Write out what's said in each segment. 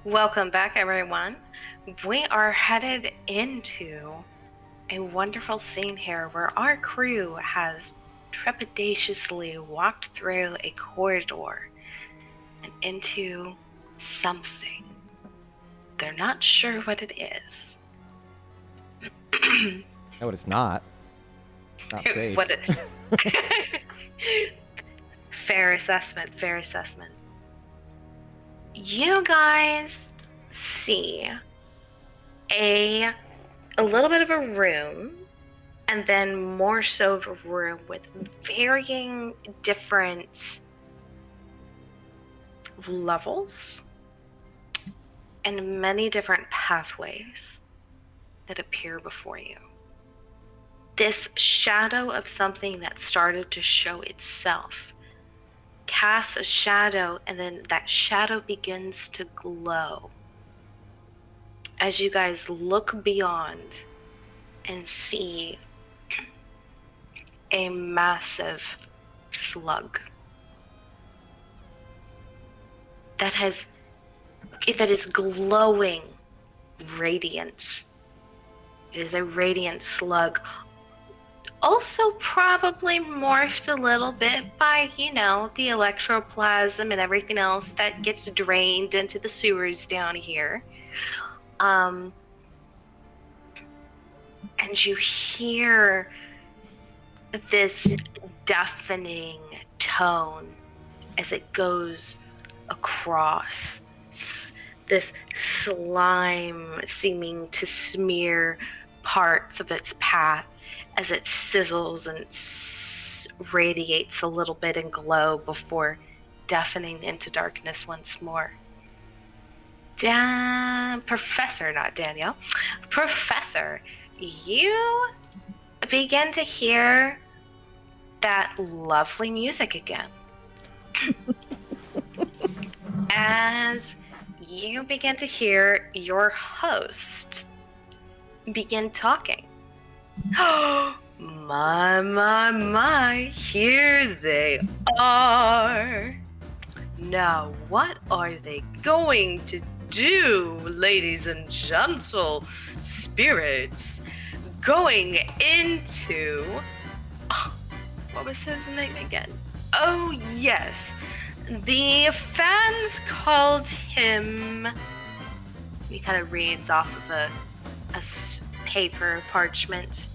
Welcome back, everyone. We are headed into a wonderful scene here where our crew has trepidatiously walked through a corridor and into something. They're not sure what it is. No, it's not. Not safe. What it... Fair assessment, fair assessment. You guys see a little bit of a room, and then more so of a room with varying different levels and many different pathways that appear before you. This shadow of something that started to show itself casts a shadow, and then that shadow begins to glow as you guys look beyond and see a massive slug that is glowing radiance. It is a radiant slug, also probably morphed a little bit by, the electroplasm and everything else that gets drained into the sewers down here. And you hear this deafening tone as it goes across, this slime seeming to smear parts of its path as it sizzles and radiates a little bit in glow before deafening into darkness once more. Professor, not Danielle. Professor, you begin to hear that lovely music again. As you begin to hear your host begin talking. Oh, my, here they are. Now, what are they going to do, ladies and gentle spirits? Going into... Oh, what was his name again? Oh, yes. The fans called him... He kind of reads off of a paper parchment.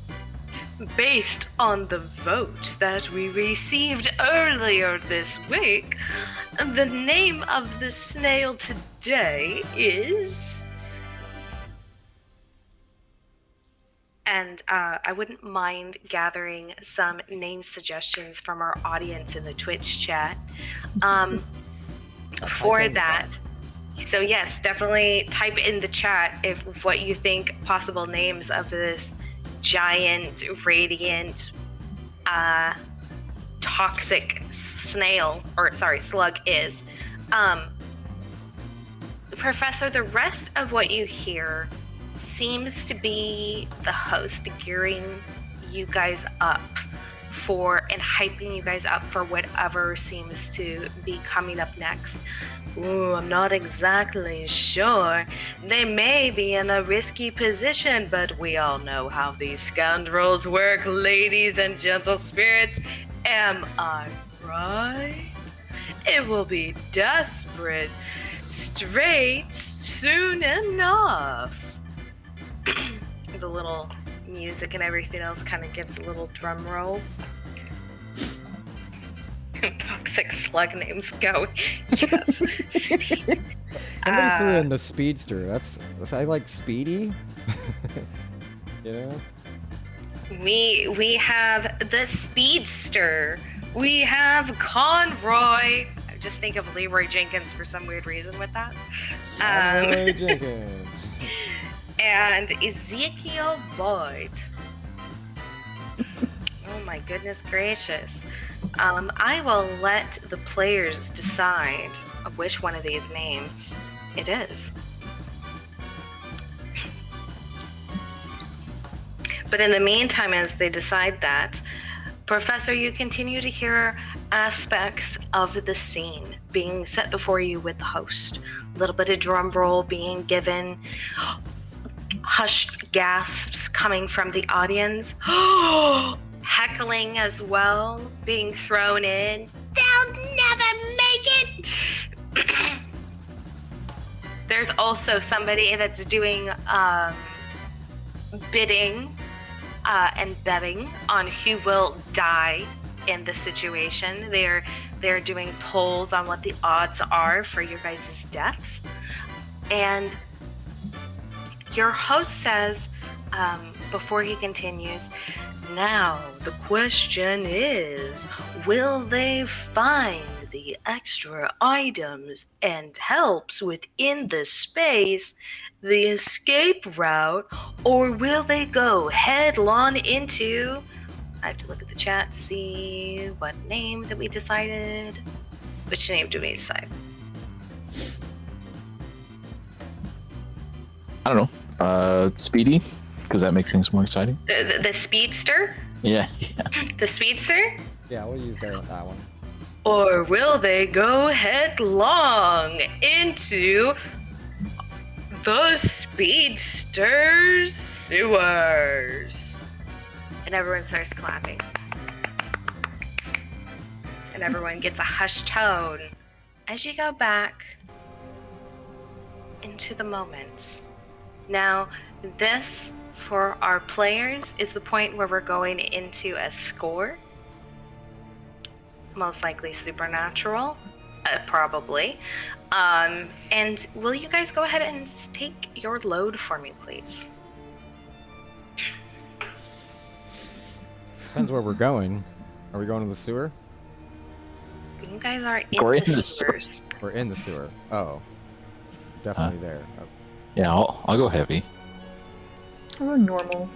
Based on the vote that we received earlier this week, the name of the snail today is... And I wouldn't mind gathering some name suggestions from our audience in the Twitch chat for that. So yes, definitely type in the chat if what you think possible names of this giant, radiant, toxic slug is. Professor, the rest of what you hear seems to be the host gearing you guys up and hyping you guys up for whatever seems to be coming up next. Ooh, I'm not exactly sure. They may be in a risky position, but we all know how these scoundrels work, ladies and gentle spirits. Am I right? It will be desperate straight soon enough. The little music and everything else kind of gives a little drum roll. Toxic slug names go. Yes. Somebody threw in the speedster. That's I like Speedy. You know? We have the speedster. We have Conroy. I just think of Leroy Jenkins for some weird reason with that. Leroy Jenkins. And Ezekiel Boyd. Oh my goodness gracious. I will let the players decide which one of these names it is. But in the meantime, as they decide that, Professor, you continue to hear aspects of the scene. being set before you with the host. A little bit of drum roll being given, hushed gasps coming from the audience, heckling as well being thrown in. They'll never make it! There's also somebody that's doing bidding and betting on who will die in the situation. They're doing polls on what the odds are for your guys' deaths. And your host says, before he continues, now the question is, will they find the extra items and helps within the space, the escape route, or will they go headlong into... I have to look at the chat to see what name that we decided. Which name do we decide? I don't know. Speedy, because that makes things more exciting. The speedster? Yeah. The speedster? Yeah, we'll use that one. Or will they go headlong into the speedster's sewers? And everyone starts clapping. And everyone gets a hushed tone as you go back into the moment. Now, this, for our players, is the point where we're going into a score. Most likely supernatural, probably. And will you guys go ahead and take your load for me, please? Depends where we're going. Are we going to the sewer? You guys are in the sewers. We're in the sewer. Oh. Definitely there. Oh. Yeah, I'll go heavy. I'm going normal.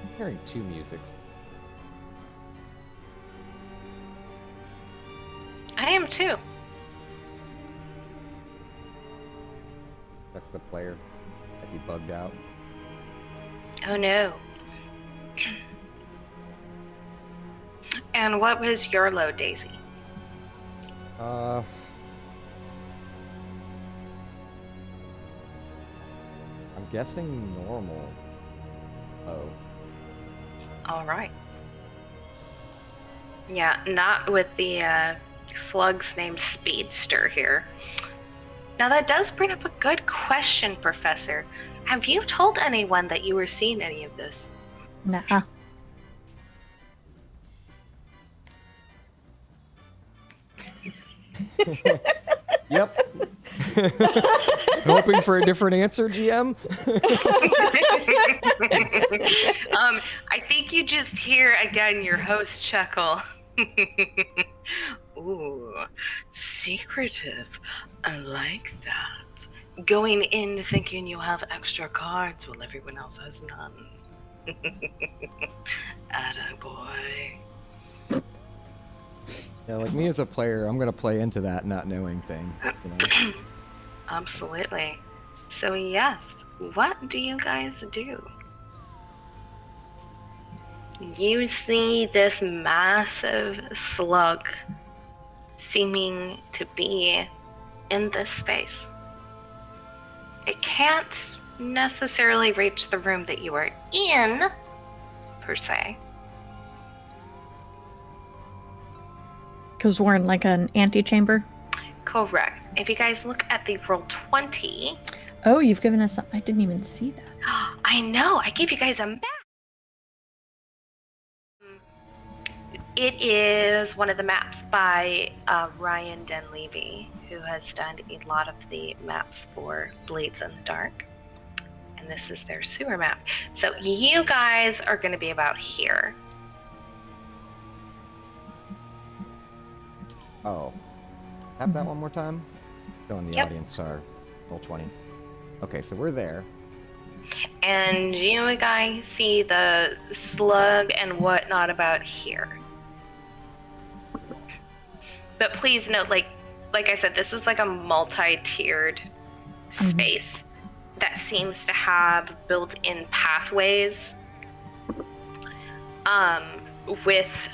I'm hearing two musics. I am too. That's the player. Might be bugged out. Oh no. And what was your load, Daisy? I'm guessing normal. Oh. All right. Yeah, not with the slugs named Speedster here. Now that does bring up a good question, Professor. Have you told anyone that you were seeing any of this? Nah. Yep. Hoping for a different answer, GM? I think you just hear again your host chuckle. Ooh, secretive. I like that. Going in thinking you have extra cards while everyone else has none. Attaboy. Yeah, like me as a player, I'm gonna play into that not knowing thing. You know? Absolutely. So yes, what do you guys do? You see this massive slug seeming to be in this space. It can't necessarily reach the room that you are in, per se. Because we're in like an antechamber. Correct. If you guys look at the roll 20. Oh, you've given us some. I didn't even see that. I know, I gave you guys a map. It is one of the maps by Ryan Denlevy, who has done a lot of the maps for Blades in the Dark. And this is their sewer map. So you guys are going to be about here. Oh. Have that one more time? Showing the Yep. audience our roll 20. Okay, so we're there. And you guys see the slug and whatnot about here. But please note, like, like I said, this is like a multi-tiered space that seems to have built-in pathways. With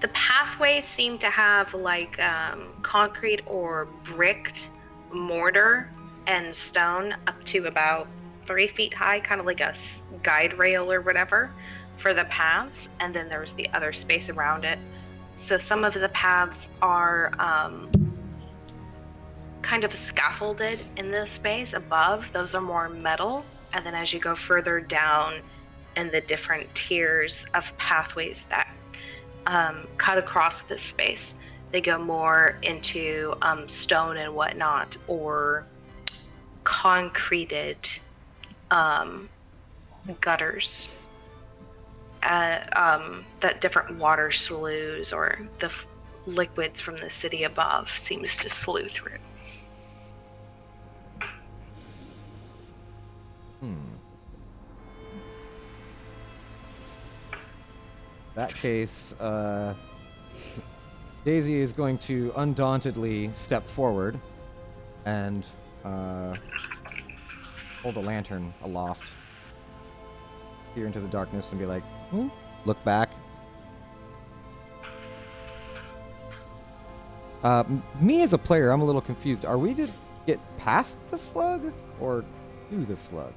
the pathways seem to have like concrete or bricked mortar and stone up to about 3 feet high, kind of like a guide rail or whatever for the paths, and then there's the other space around it. So some of the paths are kind of scaffolded in this space above. Those are more metal, and then as you go further down in the different tiers of pathways that cut across this space, they go more into stone and whatnot, or concreted gutters that different water sloughs or the liquids from the city above seems to slough through. That case, Daisy is going to undauntedly step forward and hold a lantern aloft, peer into the darkness, and be like, look back. Me as a player, I'm a little confused. Are we to get past the slug or to the slug?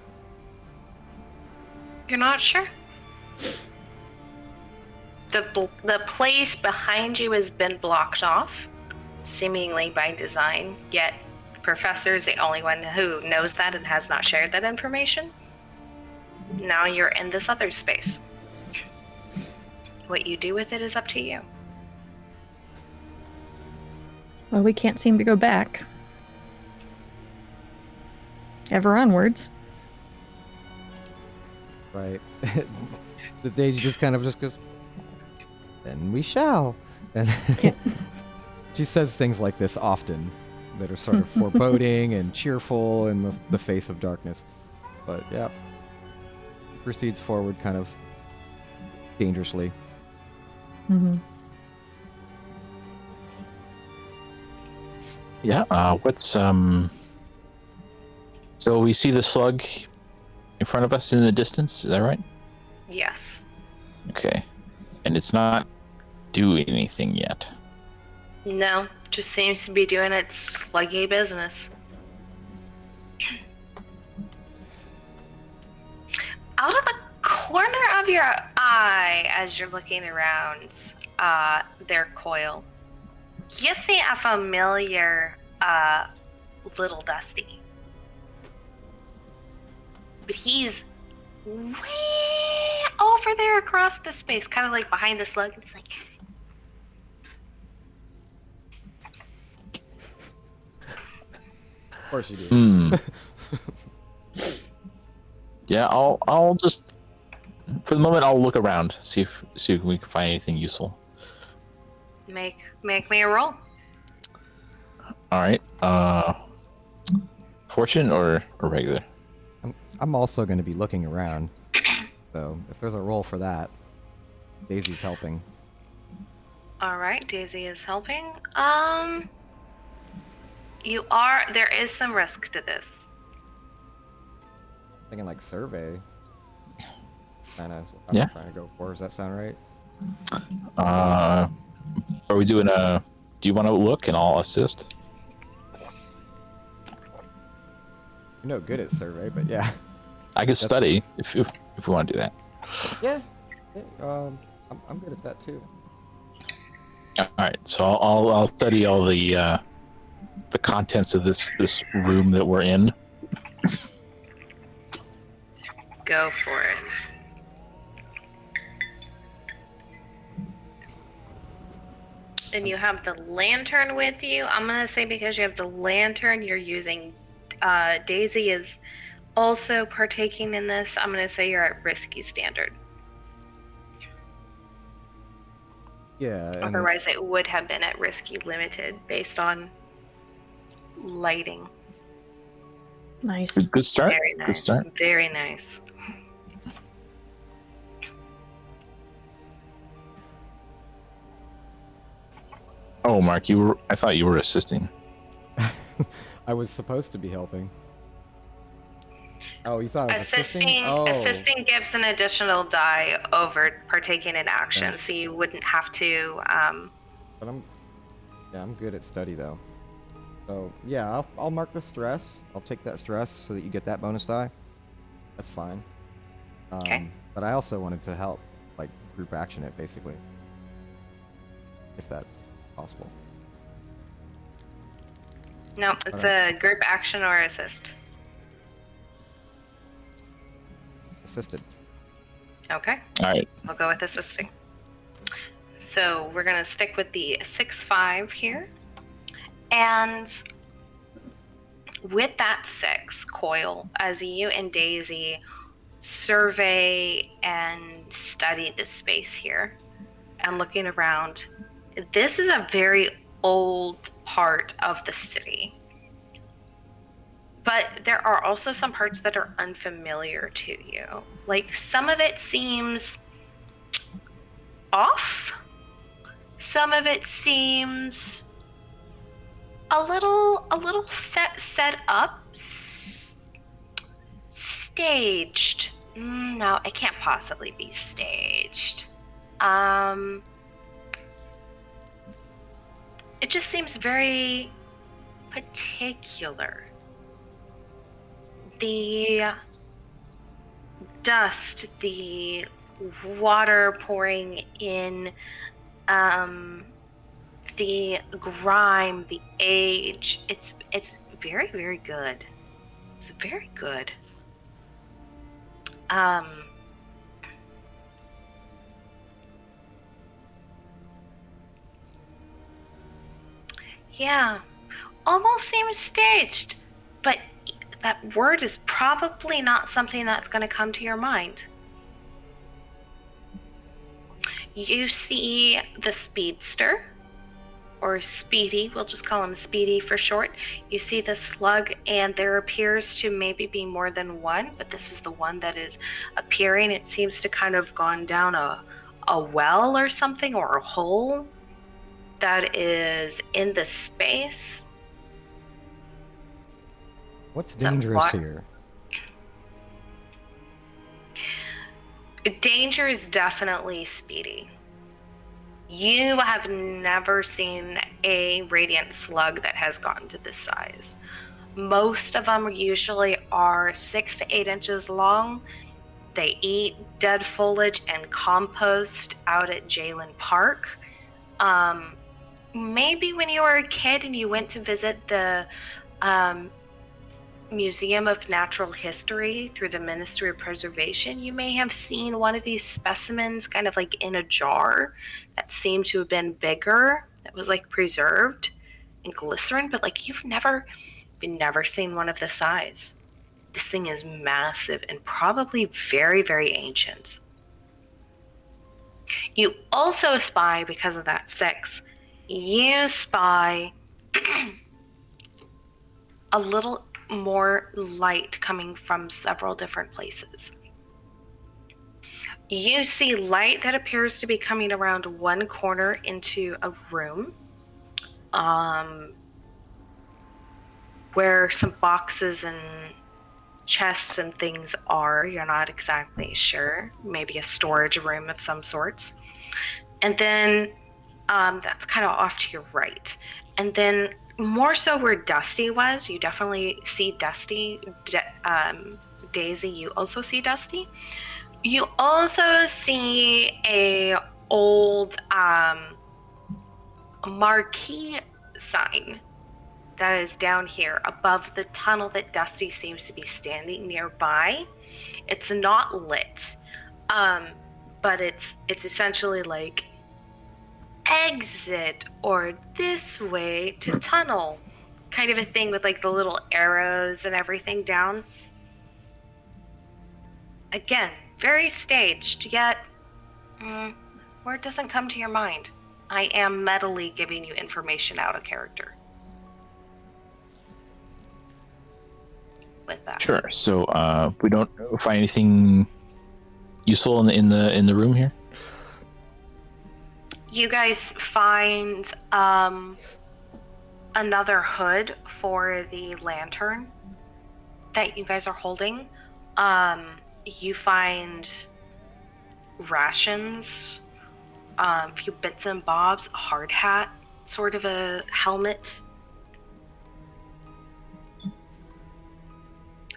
You're not sure? The place behind you has been blocked off, seemingly by design, yet Professor is the only one who knows that and has not shared that information. Now you're in this other space. What you do with it is up to you. Well, we can't seem to go back. Ever onwards. Right. The Daisy just kind of just goes, then we shall. And she says things like this often that are sort of foreboding and cheerful in the face of darkness. But yeah, proceeds forward kind of dangerously. Yeah, what's so we see the slug in front of us in the distance, is that right? Yes. Okay. And it's not doing anything yet. No, just seems to be doing its sluggy business. Out of the corner of your eye, as you're looking around their coil, you see a familiar little Dusty. But he's way over there across the space, kind of like behind the slug. It's like... Of course you do. Yeah, I'll just, for the moment, I'll look around, see if we can find anything useful. Make me a roll. All right. Fortune or regular? I'm also going to be looking around. So if there's a roll for that, Daisy's helping. All right, Daisy is helping. There is some risk to this. Thinking like survey. Kind of what Yeah. I'm trying to go for. Does that sound right? Are we doing do you want to look and I'll assist? You're no good at survey, but yeah. I can study if we want to do that. Yeah. I'm good at that too. All right, so I'll study all the contents of this room that we're in. Go for it. And you have the lantern with you. I'm going to say because you have the lantern, you're using... Daisy is also partaking in this. I'm going to say you're at risky standard. Yeah. And Otherwise, it would have been at risky limited based on lighting. Nice. Good start. Very nice. Good start. Very nice. Oh, Mark, I thought you were assisting. I was supposed to be helping. Oh, you thought I was assisting? Assisting gives an additional die over partaking in action, Okay. so you wouldn't have to. But I'm good at study though. So yeah, I'll mark the stress. I'll take that stress so that you get that bonus die. That's fine. Okay. But I also wanted to help, like, group action it basically, if that's possible. No, it's a group action or assist. Assisted. Okay. All right. I'll go with assisting. So we're going to stick with the 6-5 here. And with that 6 coil, as you and Daisy survey and study the space here and looking around, this is a very old part of the city. But there are also some parts that are unfamiliar to you. Like, some of it seems off. Some of it seems a little set up, staged. No, it can't possibly be staged. It just seems very particular. The dust, the water pouring in, the grime, the age, it's very, very good. It's very good. Yeah, almost seems staged, but that word is probably not something that's going to come to your mind. You see the speedster, or Speedy, we'll just call him Speedy for short. You see the slug, and there appears to maybe be more than one, but this is the one that is appearing. It seems to kind of gone down a well or something, or a hole that is in the space. What's dangerous here? Danger is definitely Speedy. You have never seen a radiant slug that has gotten to this size. Most of them usually are 6 to 8 inches long. They eat dead foliage and compost out at Jalen Park. Maybe when you were a kid and you went to visit the Museum of Natural History through the Ministry of Preservation, you may have seen one of these specimens kind of like in a jar that seemed to have been bigger, that was like preserved in glycerin, but like you've never seen one of this size. This thing is massive and probably very, very ancient. You also spy, because of that 6, you spy a little more light coming from several different places. You see light that appears to be coming around one corner into a room, where some boxes and chests and things are. You're not exactly sure. Maybe a storage room of some sorts. And then that's kind of off to your right. And then more so where Dusty was, you definitely see Dusty. Daisy, you also see Dusty. You also see a old marquee sign that is down here above the tunnel that Dusty seems to be standing nearby. It's not lit, but it's essentially like exit or this way to tunnel, kind of a thing with like the little arrows and everything down. Again, very staged, yet word doesn't come to your mind. I am mentally giving you information out of character with that. Sure. So we don't find anything useful in the room here. You guys find another hood for the lantern that you guys are holding. You find rations, a few bits and bobs, a hard hat, sort of a helmet,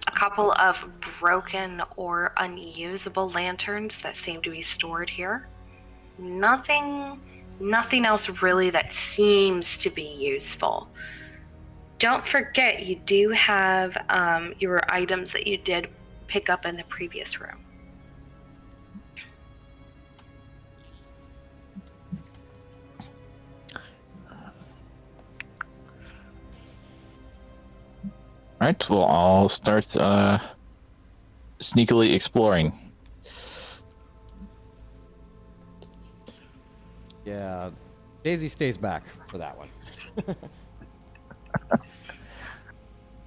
a couple of broken or unusable lanterns that seem to be stored here. Nothing else really that seems to be useful. Don't forget, you do have your items that you did pick up in the previous room. All right, we'll all start sneakily exploring. Yeah, Daisy stays back for that one.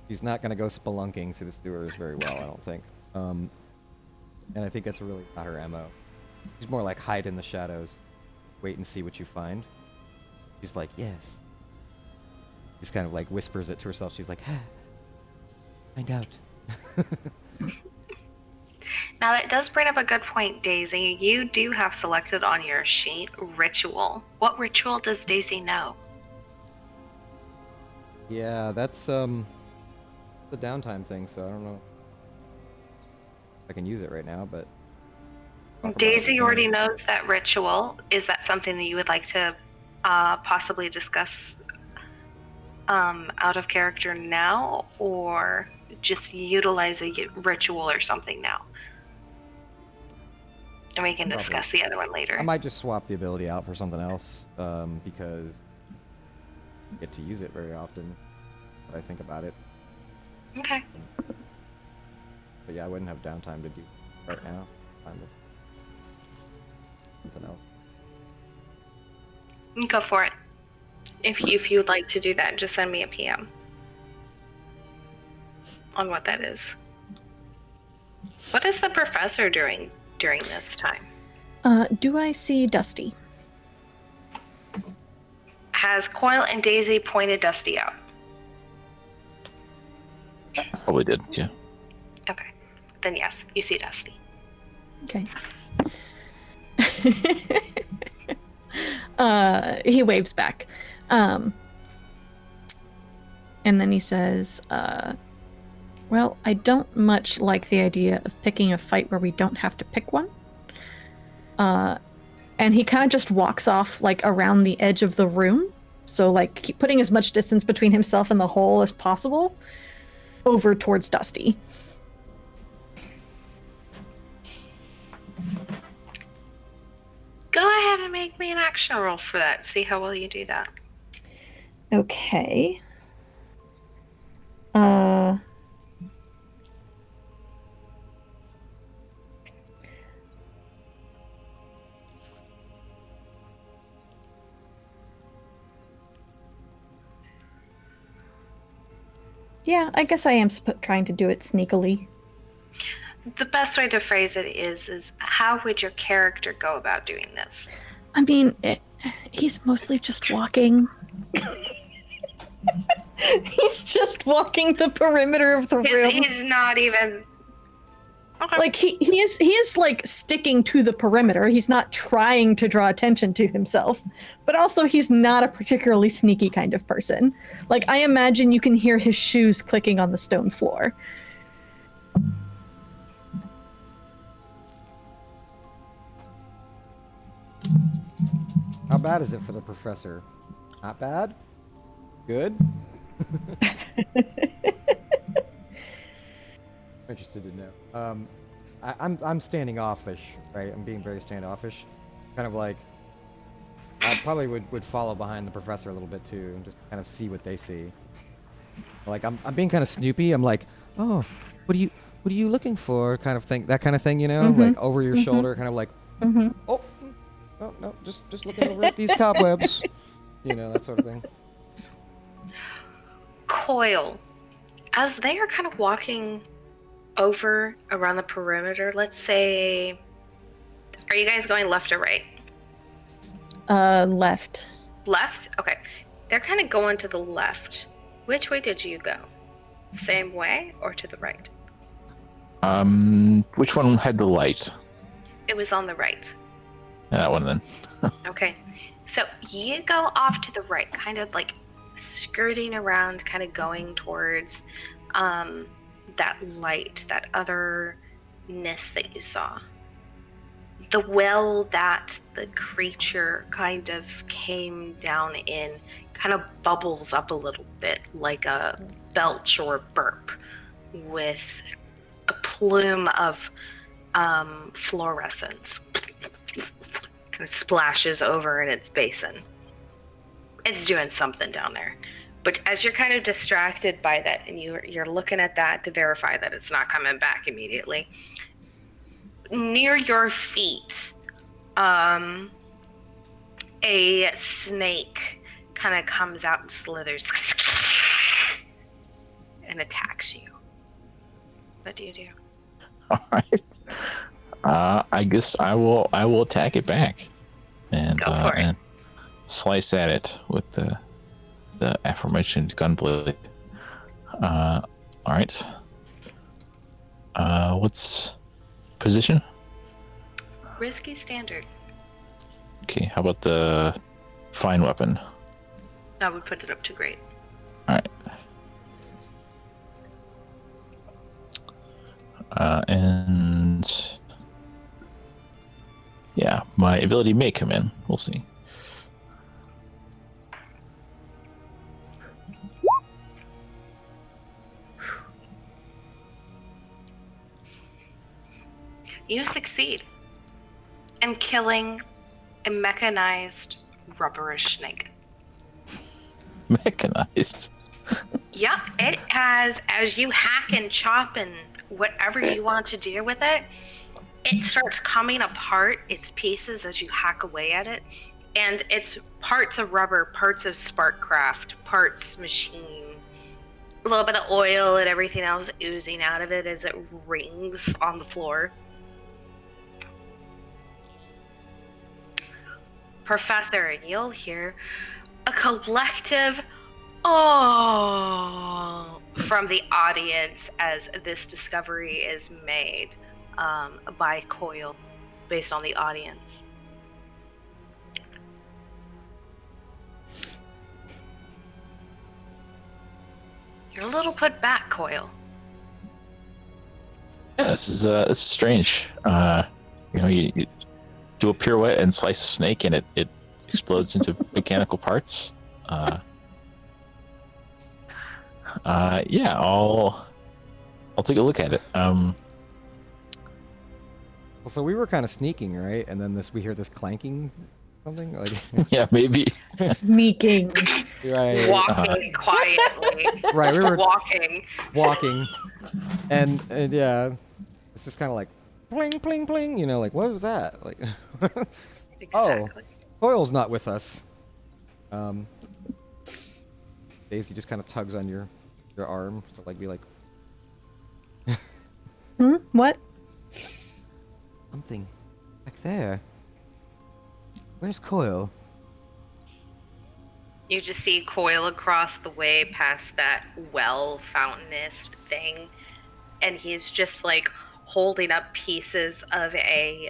She's not going to go spelunking through the sewers very well, I don't think. And I think that's really not her MO. She's more like hide in the shadows, wait and see what you find. She's like, yes. She's kind of like whispers it to herself. She's like, find out. Now that does bring up a good point, Daisy. You do have selected on your sheet ritual. What ritual does Daisy know? Yeah, that's the downtime thing, so I don't know if I can use it right now, but... Daisy already knows that ritual. Is that something that you would like to possibly discuss out of character now, or just utilize a ritual or something now? And we can discuss the other one later. I might just swap the ability out for something else, because I get to use it very often, but I think about it. Okay. But yeah, I wouldn't have downtime to do right now. Time to something else. Go for it. If you'd like to do that, just send me a PM on what that is. What is the professor doing during this time? Do I see Dusty? Has Coil and Daisy pointed Dusty out? Probably did, yeah. Okay. Then yes, you see Dusty. Okay. He waves back. And then he says, well, I don't much like the idea of picking a fight where we don't have to pick one. And he kind of just walks off, like, around the edge of the room. So, like, keep putting as much distance between himself and the hole as possible over towards Dusty. Go ahead and make me an action roll for that. See how well you do that. Okay. Yeah, I guess I am trying to do it sneakily. The best way to phrase it is how would your character go about doing this? I mean, he's mostly just walking. He's just walking the perimeter of the room. He's not even... Okay. Like, he is like sticking to the perimeter. He's not trying to draw attention to himself, but also he's not a particularly sneaky kind of person. Like, I imagine you can hear his shoes clicking on the stone floor. How bad is it for the professor? Not bad? Good? Interested to know. I'm standing offish, right? I'm being very standoffish. Kind of like, I probably would follow behind the professor a little bit too, and just kind of see what they see. Like, I'm being kind of snoopy. I'm like, oh, what are you looking for? Kind of thing, that kind of thing, you know? Like over your shoulder, kind of like, oh, no, just looking over at these cobwebs, you know, that sort of thing. Coil, as they are kind of walking over around the perimeter, let's say, are you guys going left or right? Left. Left? Okay. They're kind of going to the left. Which way did you go? Same way or to the right? Which one had the light? It was on the right. That one then. Okay. So you go off to the right, kind of like skirting around, kind of going towards that light, that otherness that you saw. The well that the creature kind of came down in kind of bubbles up a little bit like a belch or a burp with a plume of fluorescence. Kind of splashes over in its basin. It's doing something down there. But as you're kind of distracted by that and you're looking at that to verify that it's not coming back immediately, near your feet, a snake kind of comes out and slithers and attacks you. What do you do? All right. I guess I will attack it back, and Go for it. and slice at it with the aforementioned gunblade. All right. What's position? Risky standard. Okay. How about the fine weapon? I would put it up to great. All right. And yeah, my ability may come in. We'll see. You succeed in killing a mechanized rubberish snake. Mechanized. Yeah, it has, as you hack and chop and whatever you want to do with it, it starts coming apart, its pieces, as you hack away at it. And it's parts of rubber, parts of Sparkcraft, parts machine, a little bit of oil and everything else oozing out of it as it rings on the floor. Professor, and you'll hear a collective "oh" from the audience as this discovery is made by Coil, based on the audience. You're a little put back, Coil. Yeah, this is strange. You do a pirouette and slice a snake, and it explodes into mechanical parts. Yeah, I'll take a look at it. Well, so we were kind of sneaking, right? And then we hear this clanking, something like. Yeah, maybe. Sneaking. Right. Walking quietly. Right, we were walking. and yeah, it's just kind of like, pling, pling, pling. You know, like what was that? Like, Exactly. oh, Coil's not with us. Daisy just kind of tugs on your arm to like be like. What? Something back there. Where's Coil? You just see Coil across the way past that well fountainist thing, and he's just like holding up pieces of a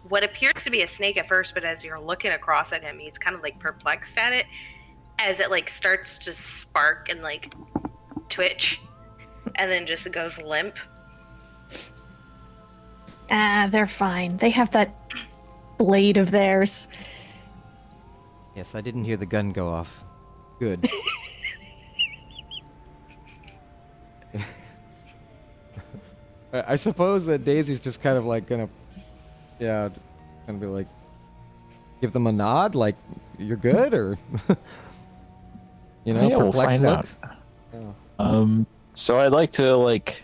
what appears to be a snake at first, but as you're looking across at him, he's kind of like perplexed at it as it like starts to spark and like twitch and then just goes limp. Ah, they're fine. They have that blade of theirs. Yes, I didn't hear the gun go off. Good. I suppose that Daisy's just kind of like gonna, yeah, gonna be like, give them a nod, like you're good, or you know, Yeah, we'll perplexed find look. out. Yeah. So I'd like to like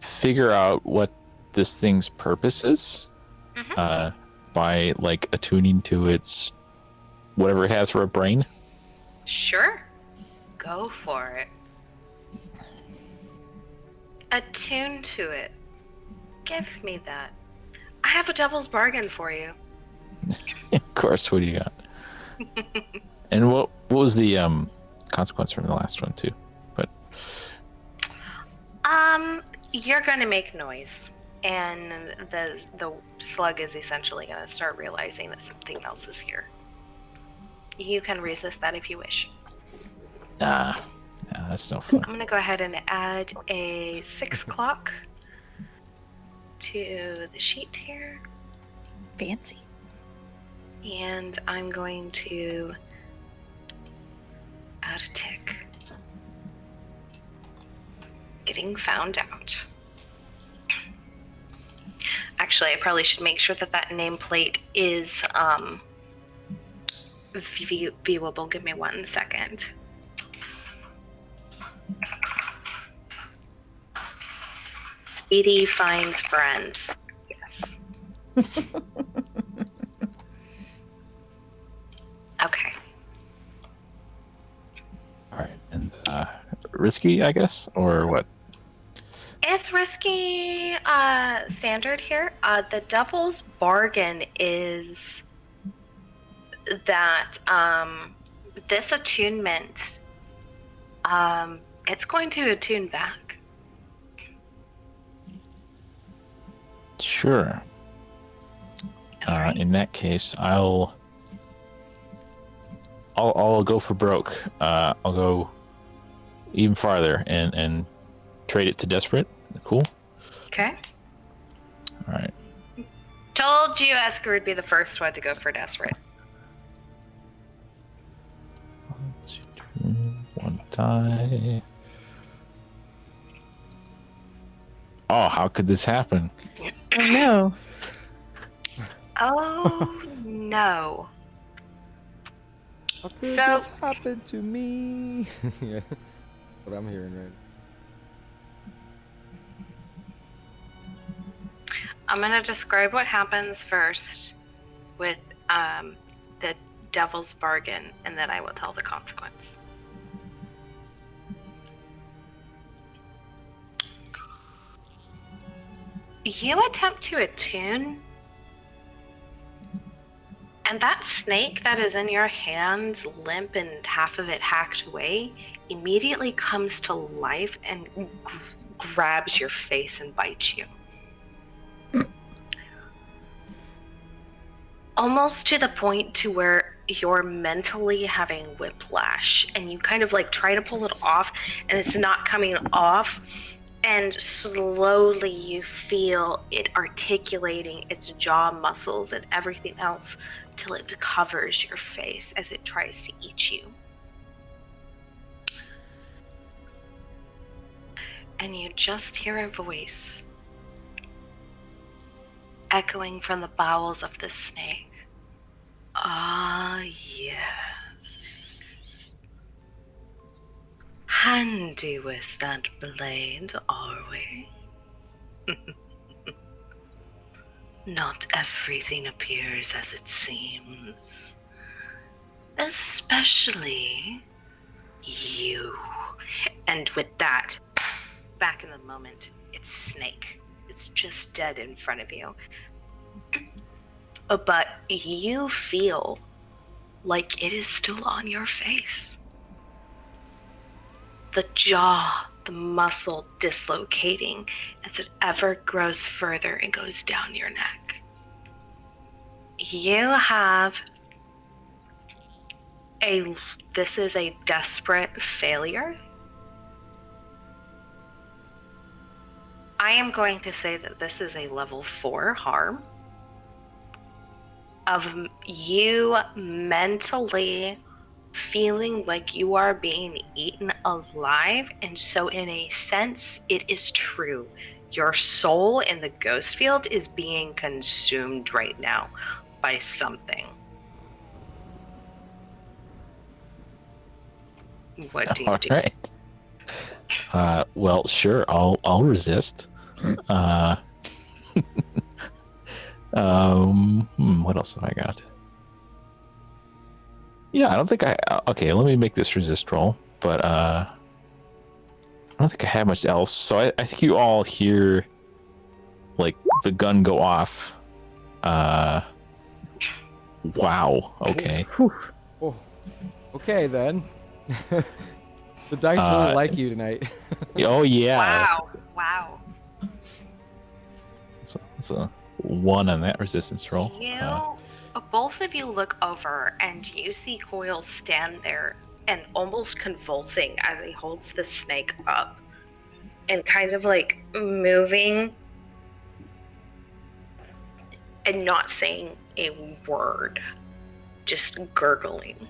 figure out what this thing's purpose is, by like attuning to its whatever it has for a brain. Sure. Go for it. Attune to it. Give me that. I have a devil's bargain for you. Of course. What do you got? And what was the consequence from the last one too? But You're gonna make noise, and the slug is essentially gonna start realizing that something else is here. You can resist that if you wish. nah, that's no fun. I'm gonna go ahead and add a 6 o'clock to the sheet here, Fancy. and I'm going to add a tick. Getting found out. Actually, I probably should make sure that that nameplate is viewable. Give me 1 second. Speedy finds friends. Yes. Okay. All right, and risky, I guess, or what? It's risky standard here. The devil's bargain is that this attunement, it's going to attune back. Sure. Alright. In that case, I'll go for broke. I'll go even farther and trade it to desperate. Cool. Okay. All right. Told you Eskur would be the first one to go for desperate. 1, 2, 1 die. Oh, how could this happen? Oh no. Oh no. How could So- this happen to me? Yeah, what I'm hearing right. I'm going to describe what happens first with the devil's bargain, and then I will tell the consequence. You attempt to attune, and that snake that is in your hand, limp and half of it hacked away, immediately comes to life and grabs your face and bites you. Almost to the point to where you're mentally having whiplash, and you kind of like try to pull it off, and it's not coming off. And slowly you feel it articulating its jaw muscles and everything else till it covers your face as it tries to eat you. And you just hear a voice echoing from the bowels of the snake. Ah, yes. Handy with that blade, are we? Not everything appears as it seems. Especially you. And with that, back in the moment, it's Snake. It's just dead in front of you. But you feel like it is still on your face. The jaw, the muscle dislocating as it ever grows further and goes down your neck. You have this is a desperate failure. I am going to say that this is a level 4 harm of you mentally feeling like you are being eaten alive, and so in a sense it is true. Your soul in the ghost field is being consumed right now by something. What do you do? All right. Well, sure. I'll resist. What else have I got? Yeah, I don't think okay, let me make this resist roll, but I don't think I have much else. So I think you all hear like the gun go off, Wow. Okay. Whew. Oh, okay then. The dice really like you tonight. Oh yeah. Wow. It's a 1 on that resistance roll. Both of you look over and you see Coil stand there and almost convulsing as he holds the snake up and kind of like moving and not saying a word, just gurgling.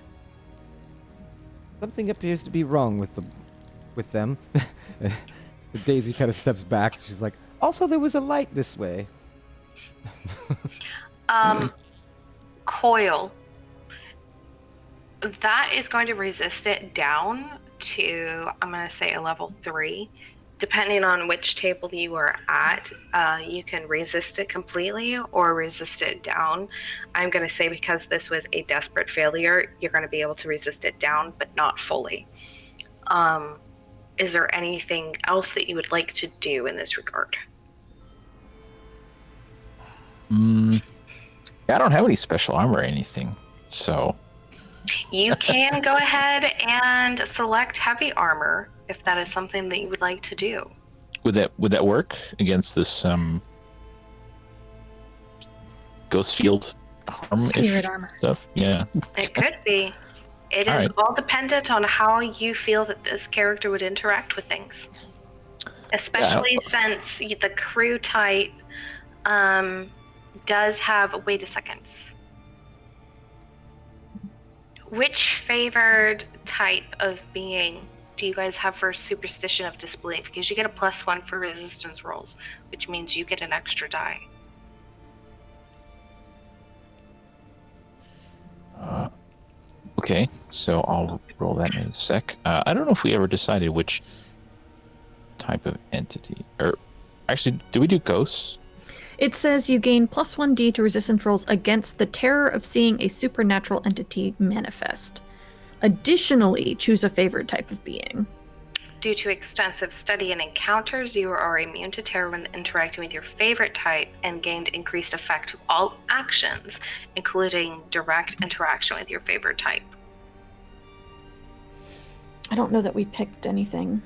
Something appears to be wrong with them. Daisy kind of steps back. She's like, also there was a light this way. Coil. That is going to resist it down to, I'm going to say, a level 3. Depending on which table you are at, you can resist it completely or resist it down. I'm going to say because this was a desperate failure, you're going to be able to resist it down, but not fully. Is there anything else that you would like to do in this regard? I don't have any special armor or anything, so... You can go ahead and select heavy armor if that is something that you would like to do. Would that work against this ghost field Spirit armor stuff? Yeah. It could be. It is all dependent on how you feel that this character would interact with things. Especially since the crew type does have... Wait a second. Which favored type of being do you guys have for superstition of disbelief? Because you get a +1 for resistance rolls, which means you get an extra die. Okay, so I'll roll that in a sec. I don't know if we ever decided which type of entity. Or actually, do we do ghosts? It says you gain +1d to resistance rolls against the terror of seeing a supernatural entity manifest. Additionally, choose a favored type of being. Due to extensive study and encounters, you are immune to terror when interacting with your favorite type and gained increased effect to all actions, including direct interaction with your favorite type. I don't know that we picked anything.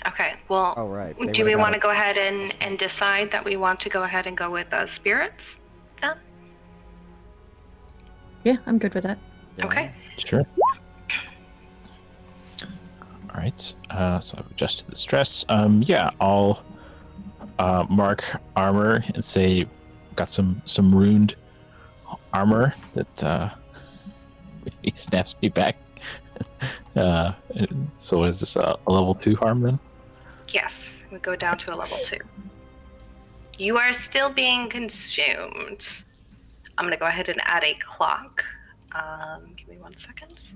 Okay, well, Oh, right. do we want to go ahead and decide that we want to go ahead and go with spirits then? Yeah, I'm good with that. Yeah. Okay. Sure. All right. So I've adjusted the stress. Yeah, I'll mark armor and say got some ruined armor that he snaps me back. So what is this? A level 2 harm then? Yes, we go down to a level 2. You are still being consumed. I'm going to go ahead and add a clock. Give me 1 second.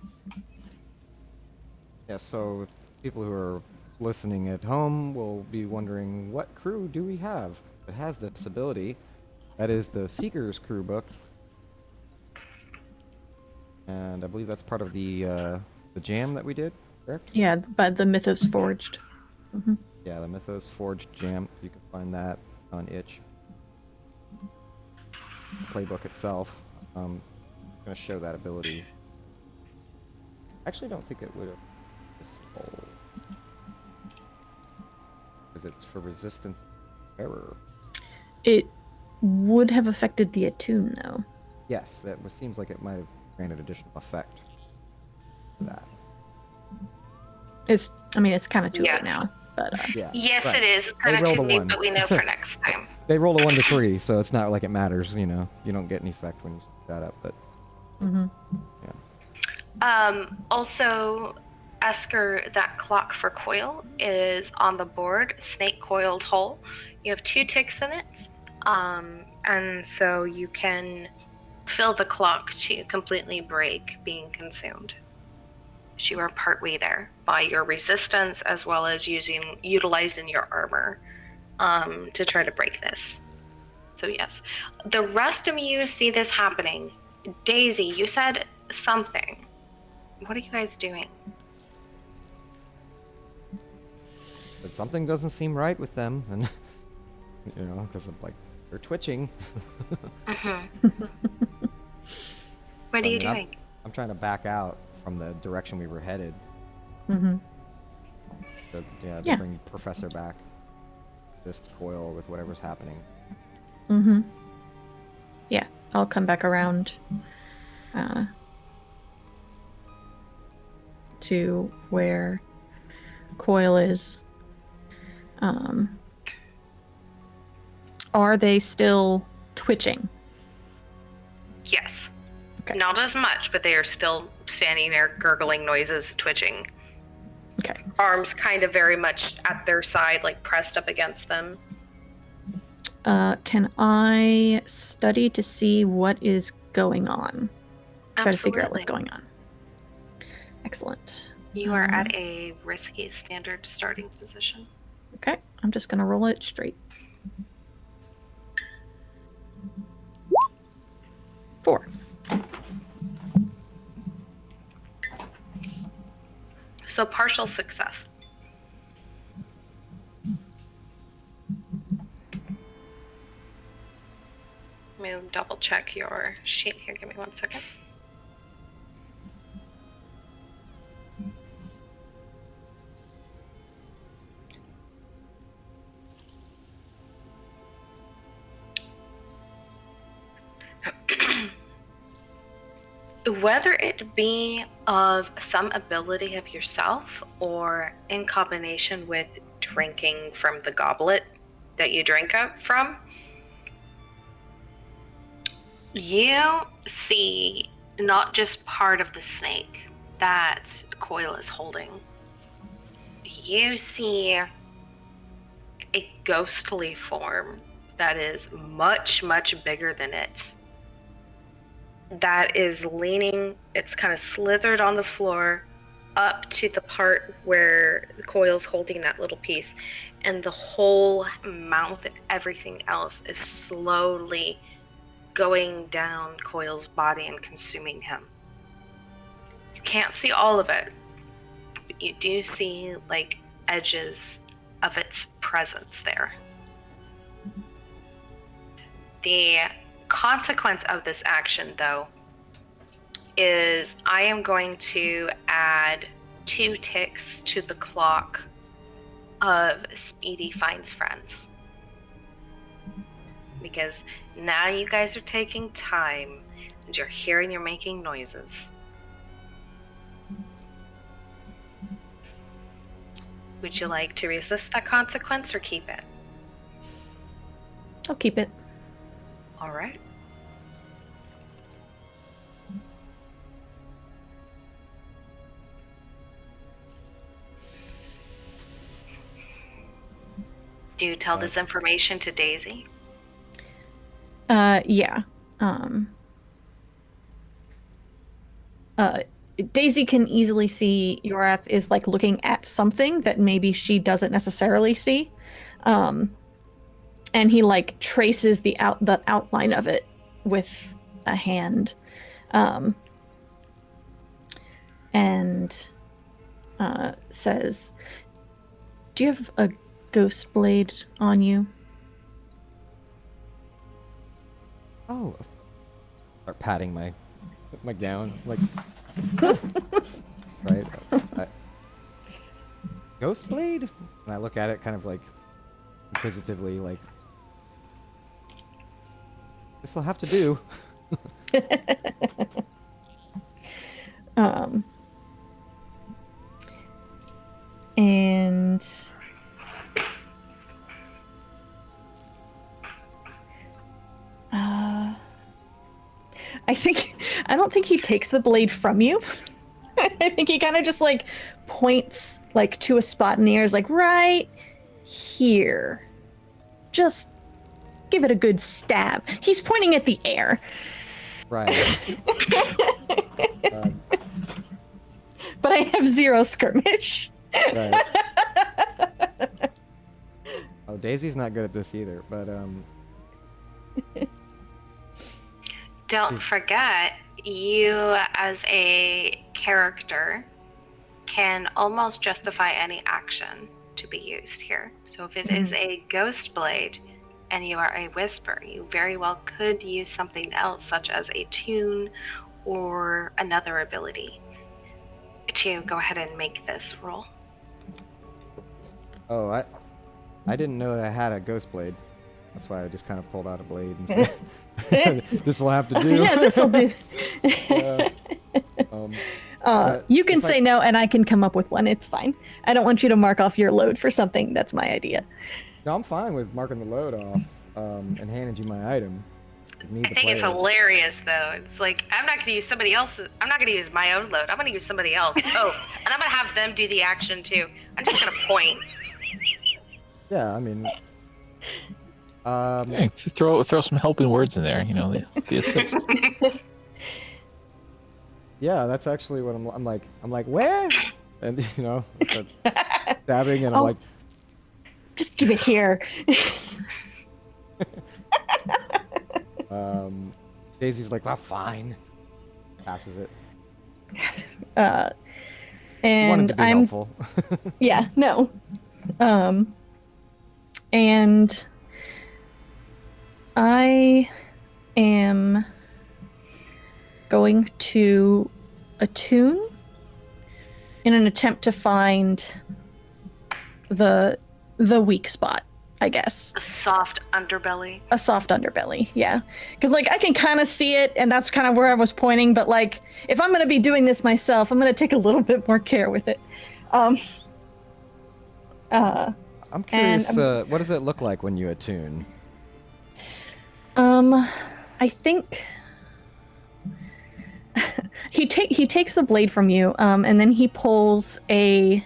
Yeah, so people who are listening at home will be wondering, what crew do we have that has this ability? That is the Seeker's crew book. And I believe that's part of the jam that we did, correct? Yeah, but the Mythos Forged. Mm-hmm. Yeah, the Mythos Forged jam. You can find that on itch. The playbook itself. I'm going to show that ability. Actually, I don't think it would have this whole... Because it's for resistance error. It would have affected the attune, though. Yes, that seems like it might have granted additional effect for that. It's kind of too late now. But Yeah. Yes, right. it is kind of rolled too a late, one. but we know for next time. They roll a 1 to 3, so it's not like it matters, you know. You don't get any effect when you set that up, but... Mm-hmm. Yeah. Also, Esker, that clock for coil is on the board, snake coiled hole. You have 2 ticks in it, and so you can fill the clock to completely break being consumed. You are partway there by your resistance as well as utilizing your armor to try to break this. So yes, the rest of you see this happening. Daisy, you said something. What are you guys doing? But something doesn't seem right with them, and you know, because I'm like, They're twitching. Mm-hmm. What are you I'm- doing? I'm trying to back out from the direction we were headed. Mm-hmm. To, to Yeah. bring Professor back. Just coil with whatever's happening. Mm-hmm. Yeah, I'll come back around to where Coil is. Are they still twitching? Yes. Okay. Not as much, but they are still standing there, gurgling noises, twitching. Okay. Arms kind of very much at their side, like pressed up against them. Can I study to see what is going on? Try to figure out what's Absolutely. going on. Excellent. You are at a risky standard starting position. Okay, I'm just gonna roll it straight. 4. So partial success. Let me double check your sheet here. Give me 1 second. Whether it be of some ability of yourself or in combination with drinking from the goblet that you drink up from, you see not just part of the snake that Coil is holding. You see a ghostly form that is much, much bigger than it. That is leaning, it's kind of slithered on the floor up to the part where the Coil's holding that little piece. And the whole mouth and everything else is slowly going down Coil's body and consuming him. You can't see all of it, but you do see like edges of its presence there. The consequence of this action, though, is I am going to add 2 ticks to the clock of Speedy Finds Friends. Because now you guys are taking time and you're making noises. Would you like to resist that consequence or keep it? I'll keep it. All right. Do you tell this information to Daisy? Yeah. Daisy can easily see Yorath is like looking at something that maybe she doesn't necessarily see. And he like traces the outline of it with a hand. And says, "Do you have a ghost blade on you?" Oh. Start patting my gown, like. Right. Ghost blade? And I look at it kind of like inquisitively, like. This'll have to do. And I don't think he takes the blade from you. I think he kind of just like points like to a spot in the air, is like right here. Just give it a good stab. He's pointing at the air. Right. But I have 0 skirmish. Right. Oh, Daisy's not good at this either, but Don't forget, you as a character can almost justify any action to be used here. So if it is a ghost blade and you are a whisper. You very well could use something else, such as a tune or another ability, to go ahead and make this roll. Oh, I didn't know that I had a ghost blade. That's why I just kind of pulled out a blade and said, "This will have to do." Yeah, this will do. You can say no, and I can come up with one. It's fine. I don't want you to mark off your load for something. That's my idea. No, I'm fine with marking the load off and handing you my item. I think it's hilarious, though. It's like, I'm not going to use somebody else's. I'm not going to use my own load. I'm going to use somebody else. Oh, and I'm going to have them do the action, too. I'm just going to point. Yeah, I mean... Yeah, throw some helping words in there, the assist. Yeah, that's actually what I'm like, where? And, stabbing, and I'm like... Just give it here. Daisy's like, well, fine. Passes it. And wanted to be helpful. Yeah, no. And I am going to attune in an attempt to find the weak spot, I guess. A soft underbelly. A soft underbelly, yeah. Because, I can kind of see it, and that's kind of where I was pointing, but, if I'm going to be doing this myself, I'm going to take a little bit more care with it. I'm curious, what does it look like when you attune? I think... he takes the blade from you, and then he pulls a,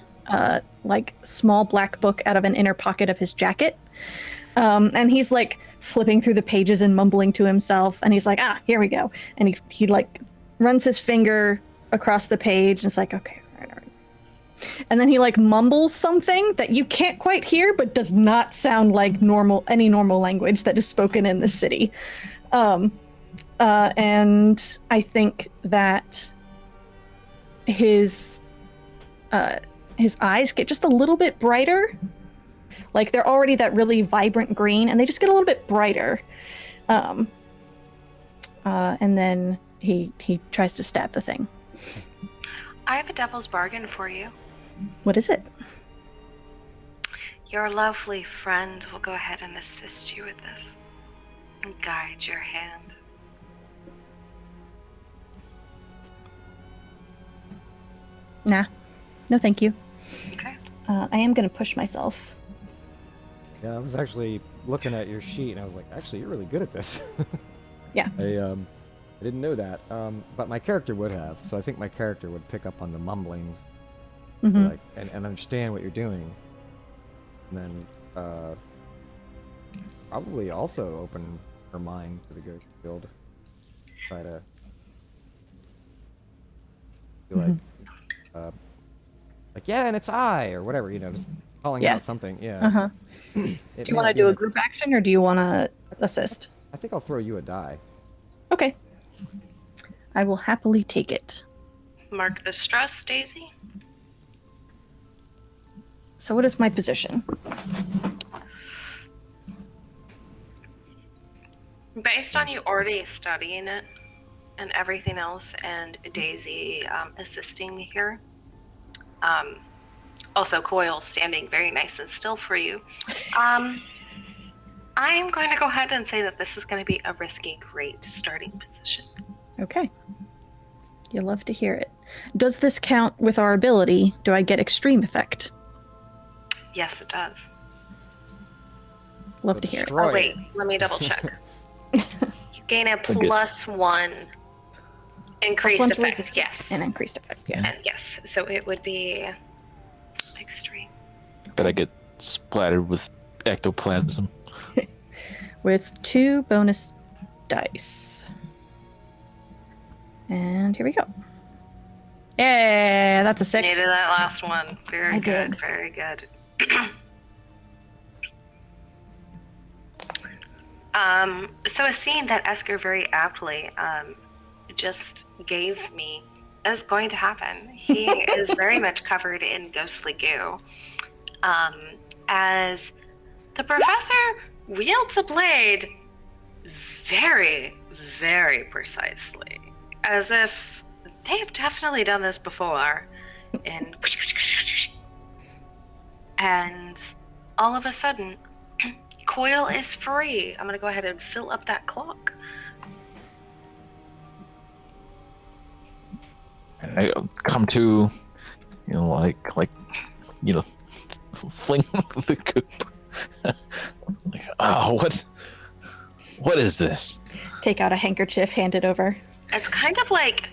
small black book out of an inner pocket of his jacket. And he's flipping through the pages and mumbling to himself, and he's like, here we go. And he runs his finger across the page and it's like, okay, all right. And then he mumbles something that you can't quite hear, but does not sound like any normal language that is spoken in the city. And I think that his eyes get just a little bit brighter. They're already that really vibrant green, and they just get a little bit brighter. And then he tries to stab the thing. I have a devil's bargain for you. What is it? Your lovely friend will go ahead and assist you with this and guide your hand. Nah. No, thank you. Okay. I am going to push myself. Yeah, I was actually looking at your sheet, and I was like, actually, you're really good at this. Yeah. I didn't know that, but my character would have, so I think my character would pick up on the mumblings, Mm-hmm. and understand what you're doing, and then probably also open her mind to the ghost field. Try to be yeah, and it's I, or whatever, just calling out something. Yeah. Uh-huh. Do you want to do a group action, or do you want to assist? I think I'll throw you a die. Okay. I will happily take it. Mark the stress, Daisy. So what is my position? Based on you already studying it and everything else, and Daisy assisting here, also Coil standing very nice and still for you, I'm going to go ahead and say that this is going to be a risky, great starting position. Okay. You love to hear it. Does this count with our ability? Do I get extreme effect? Yes, it does. Love to hear it. Oh, wait. Let me double check. You gain a +1 increased +1 to effect. resistance Yes. and increased effect, yeah. And yes. So it would be extreme. But I get splattered with ectoplasm. With 2 bonus dice. And here we go. Yeah, that's a 6. Needed that last one. Very I good. did. Very good. So a scene that Eskur very aptly just gave me is going to happen. He is very much covered in ghostly goo. As the professor wields a blade very, very precisely, as if they've definitely done this before. And all of a sudden, Coil is free. I'm gonna go ahead and fill up that clock. And I come to, fling the coop. Like, oh, what is this? Take out a handkerchief, hand it over. It's kind of like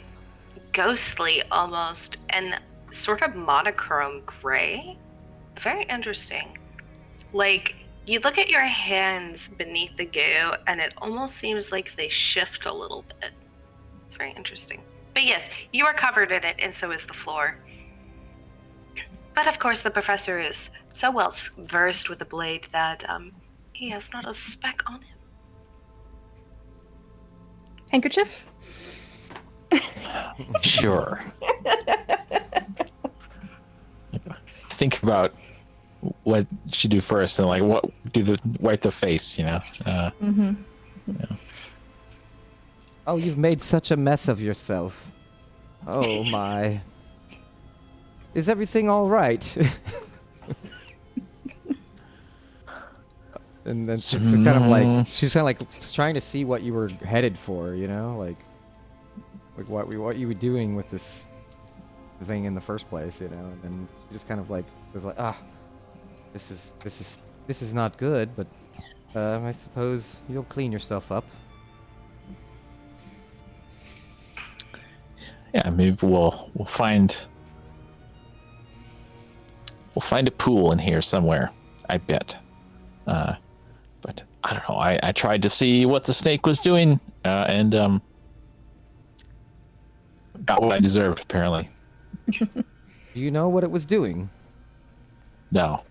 ghostly almost, and sort of monochrome gray. Very interesting. Like, you look at your hands beneath the goo, and it almost seems like they shift a little bit. It's very interesting. But yes, you are covered in it, and so is the floor. But of course, the professor is so well versed with the blade that he has not a speck on him. Handkerchief? Sure. Think about what you should do first, and wipe the face, you know. Oh, you've made such a mess of yourself. Oh my. Is everything all right? And then she's kind of like trying to see what you were headed for, you know, like what you were doing with this thing in the first place, you know. And then she just kind of like says like, this is not good, but I suppose you'll clean yourself up. Yeah, maybe we'll find a pool in here somewhere, I bet. But I don't know. I tried to see what the snake was doing, and got what I deserved, apparently. Do you know what it was doing? No.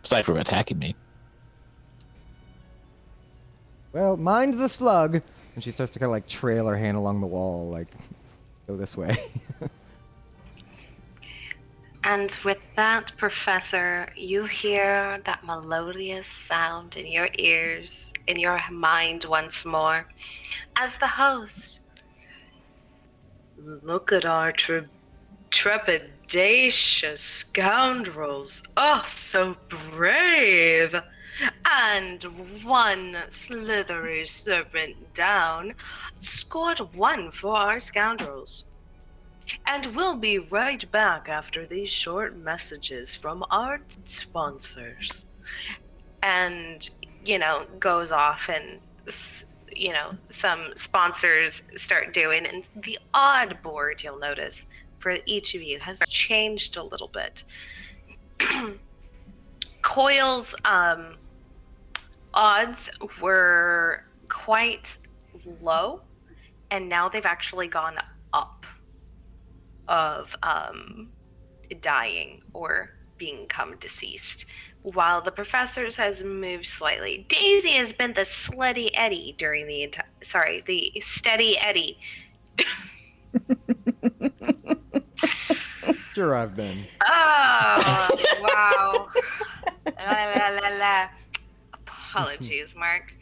Aside from attacking me. Well, mind the slug. And she starts to kind of like trail her hand along the wall, like, go this way. And with that, Professor, you hear that melodious sound in your ears, in your mind once more, as the host. Look at our trepidatious scoundrels. Oh, so brave. And one slithery serpent down. Scored one for our scoundrels. And we'll be right back after these short messages from our sponsors. And, you know, goes off and, you know, some sponsors start doing. And the odd board, you'll notice, for each of you has changed a little bit. Coil's odds were quite low, and now they've actually gone up of dying or become deceased, while the professor's has moved slightly. Daisy has been the steady Eddie during the steady Eddie. Sure, I've been. Oh, wow. La, la, la, la. Apologies, Mark.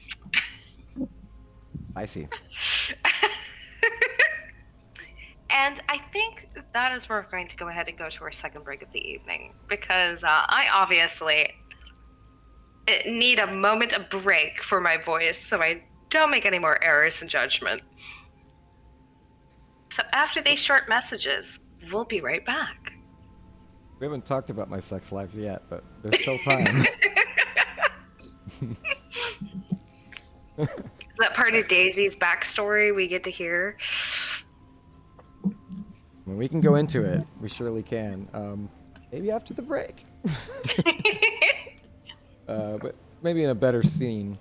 I see. And I think that is where we're going to go ahead and go to our second break of the evening, because I obviously need a moment of break for my voice so I don't make any more errors in judgment. So after these short messages, we'll be right back. We haven't talked about my sex life yet, but there's still time. Is that part of Daisy's backstory we get to hear? When we can go into it, we surely can. Maybe after the break. But maybe in a better scene.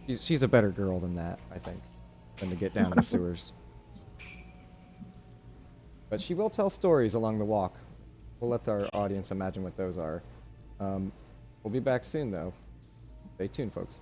She's a better girl than that, I think, than to get down in the sewers. But she will tell stories along the walk. We'll let our audience imagine what those are. We'll be back soon, though. Stay tuned, folks.